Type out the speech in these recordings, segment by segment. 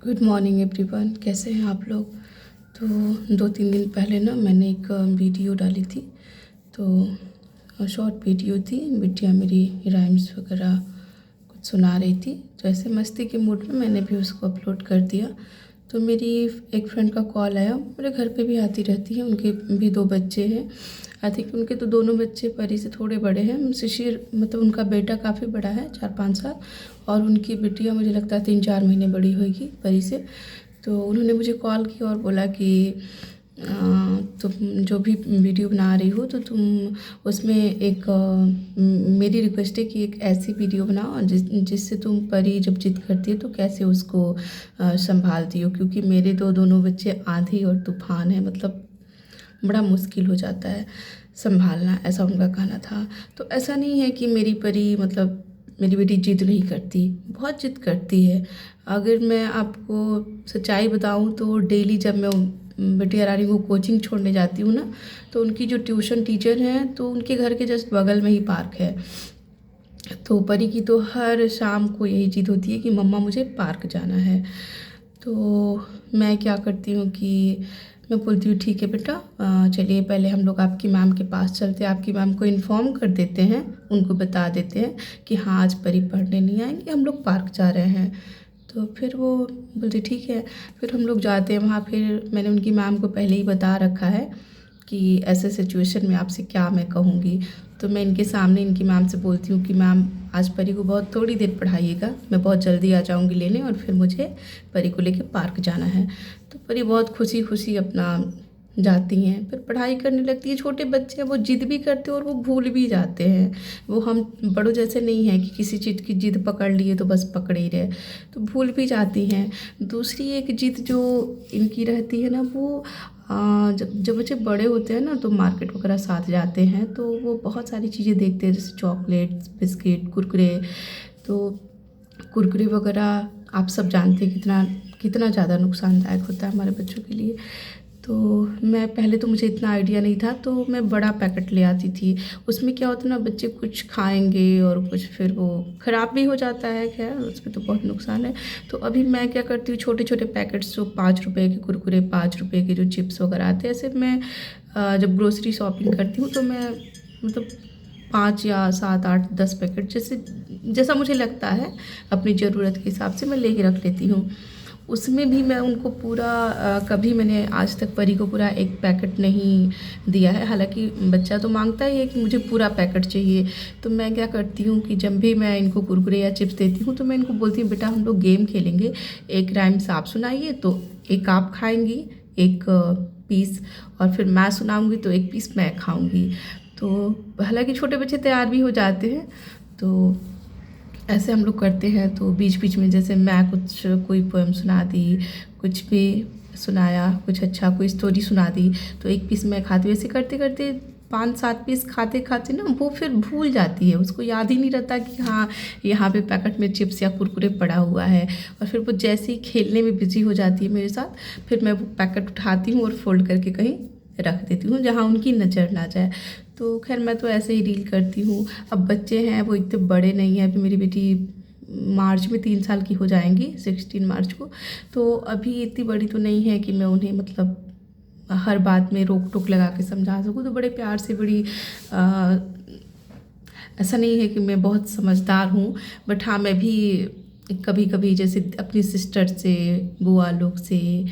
Good morning everyone, कैसे हैं आप लोग। तो 2-3 दिन पहले ना मैंने एक वीडियो डाली थी। तो शॉर्ट वीडियो थी, बिटिया मेरी राइम्स वगैरह कुछ सुना रही थी। तो ऐसे मस्ती के मूड में मैंने भी उसको अपलोड कर दिया। तो मेरी एक फ्रेंड का कॉल आया, मेरे घर पे भी आती रहती है, उनके भी 2 बच्चे हैं। आई थिंक उनके तो दोनों बच्चे परी से थोड़े बड़े हैं। शिशिर मतलब उनका बेटा काफ़ी बड़ा है, 4-5 साल, और उनकी बिटिया मुझे लगता है 3-4 महीने बड़ी होगी परी से। तो उन्होंने मुझे कॉल किया और बोला कि तुम जो भी वीडियो बना रही हो तो तुम उसमें एक मेरी रिक्वेस्ट है कि एक ऐसी वीडियो बनाओ जिससे तुम परी जब जिद करती है तो कैसे उसको संभालती हो, क्योंकि मेरे तो दोनों बच्चे आंधी और तूफान है, मतलब बड़ा मुश्किल हो जाता है संभालना, ऐसा उनका कहना था। तो ऐसा नहीं है कि मेरी परी मतलब मेरी बेटी जिद नहीं करती, बहुत जिद करती है। अगर मैं आपको सच्चाई बताऊं तो डेली जब मैं बिटिया रानी को कोचिंग छोड़ने जाती हूँ ना, तो उनकी जो ट्यूशन टीचर हैं तो उनके घर के जस्ट बगल में ही पार्क है। तो परी की तो हर शाम को यही जिद होती है कि मम्मा मुझे पार्क जाना है। तो मैं क्या करती हूँ कि मैं बोलती हूँ ठीक है बेटा, चलिए पहले हम लोग आपकी मैम के पास चलते हैं, आपकी मैम को इन्फॉर्म कर देते हैं, उनको बता देते हैं कि हाँ आज परी पढ़ने नहीं आएंगे, हम लोग पार्क जा रहे हैं। तो फिर वो बोलती ठीक है। फिर हम लोग जाते हैं वहाँ। फिर मैंने उनकी मैम को पहले ही बता रखा है कि ऐसे सिचुएशन में आपसे क्या मैं कहूँगी। तो मैं इनके सामने इनकी मैम से बोलती हूँ कि मैम आज परी को बहुत थोड़ी देर पढ़ाइएगा, मैं बहुत जल्दी आ जाऊँगी लेने और फिर मुझे परी को लेके पार्क जाना है। तो परी बहुत खुशी खुशी अपना जाती हैं, फिर पढ़ाई करने लगती है। छोटे बच्चे हैं, वो जिद भी करते हैं और वो भूल भी जाते हैं। वो हम बड़ों जैसे नहीं है कि किसी चीज़ की जिद पकड़ लिए तो बस पकड़े ही रहे, तो भूल भी जाती हैं। दूसरी एक जिद जो इनकी रहती है ना, वो जब जब बच्चे बड़े होते हैं ना तो मार्केट वगैरह साथ जाते हैं तो वो बहुत सारी चीज़ें देखते हैं, जैसे चॉकलेट्स, बिस्किट, कुरकुरे। तो कुरकुरे वगैरह आप सब जानते हैं कितना कितना ज़्यादा नुकसानदायक होता है हमारे बच्चों के लिए। तो मैं पहले तो मुझे इतना आइडिया नहीं था, तो मैं बड़ा पैकेट ले आती थी। उसमें क्या होता है ना, बच्चे कुछ खाएंगे और कुछ फिर वो ख़राब भी हो जाता है, खैर उसमें तो बहुत नुकसान है। तो अभी मैं क्या करती हूँ, छोटे छोटे पैकेट्स जो 5 रुपए के कुरकुरे, 5 रुपए के जो चिप्स वगैरह आते हैं, ऐसे मैं जब ग्रोसरी शॉपिंग करती हूँ तो मैं मतलब 5 या 7, 8, 10 पैकेट जैसा मुझे लगता है अपनी ज़रूरत के हिसाब से मैं लेके रख लेती हूँ। उसमें भी मैं उनको पूरा कभी मैंने आज तक परी को पूरा एक पैकेट नहीं दिया है। हालांकि बच्चा तो मांगता ही है कि मुझे पूरा पैकेट चाहिए। तो मैं क्या करती हूँ कि जब भी मैं इनको कुरकुरे या चिप्स देती हूँ तो मैं इनको बोलती हूँ बेटा हम लोग गेम खेलेंगे, एक राइम्स आप सुनाइए तो एक आप खाएंगी, एक पीस, और फिर मैं सुनाऊंगी तो एक पीस मैं खाऊंगी। तो हालांकि छोटे बच्चे तैयार भी हो जाते हैं, तो ऐसे हम लोग करते हैं। तो बीच बीच में जैसे मैं कुछ कोई पोएम सुना दी, कुछ भी सुनाया, कुछ अच्छा कोई स्टोरी सुना दी, तो एक पीस मैं खाती हूँ। ऐसे करते करते 5-7 पीस खाते खाते ना वो फिर भूल जाती है, उसको याद ही नहीं रहता कि हाँ यहाँ पे पैकेट में चिप्स या कुरकुरे पड़ा हुआ है। और फिर वो जैसे ही खेलने में बिजी हो जाती है मेरे साथ, फिर मैं वो पैकेट उठाती हूँ और फोल्ड करके कहीं रख देती हूँ जहाँ उनकी नज़र ना जाए। तो खैर मैं तो ऐसे ही डील करती हूँ। अब बच्चे हैं वो इतने बड़े नहीं हैं, अभी मेरी बेटी मार्च में 3 साल की हो जाएंगी, 16 मार्च को। तो अभी इतनी बड़ी तो नहीं है कि मैं उन्हें मतलब हर बात में रोक टोक लगा के समझा सकूँ। तो बड़े प्यार से ऐसा नहीं है कि मैं बहुत समझदार हूँ, बट हाँ मैं भी कभी कभी जैसे अपनी सिस्टर से, बुआ लोग से,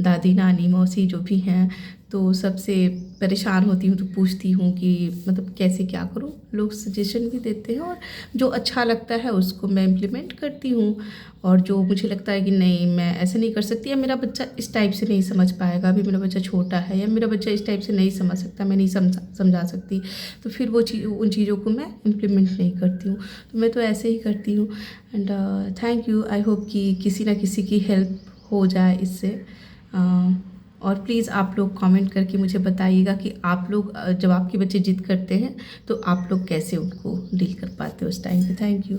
दादी नानी मौसी जो भी हैं, तो सबसे परेशान होती हूँ तो पूछती हूँ कि मतलब कैसे क्या करूँ। लोग सजेशन भी देते हैं और जो अच्छा लगता है उसको मैं इम्प्लीमेंट करती हूँ। और जो मुझे लगता है कि नहीं मैं ऐसे नहीं कर सकती, या मेरा बच्चा इस टाइप से नहीं समझ पाएगा, अभी मेरा बच्चा छोटा है, या मेरा बच्चा इस टाइप से नहीं समझ सकता, मैं नहीं समझा सकती, तो फिर वो उन चीज़ों को मैं इम्प्लीमेंट नहीं करती हूँ। तो मैं तो ऐसे ही करती हूँ। And thank you, I hope कि किसी ना किसी की हेल्प हो जाए इससे। और प्लीज़ आप लोग कमेंट करके मुझे बताइएगा कि आप लोग जब आपके बच्चे जिद करते हैं तो आप लोग कैसे उनको डील कर पाते हो उस टाइम पे। Thank you.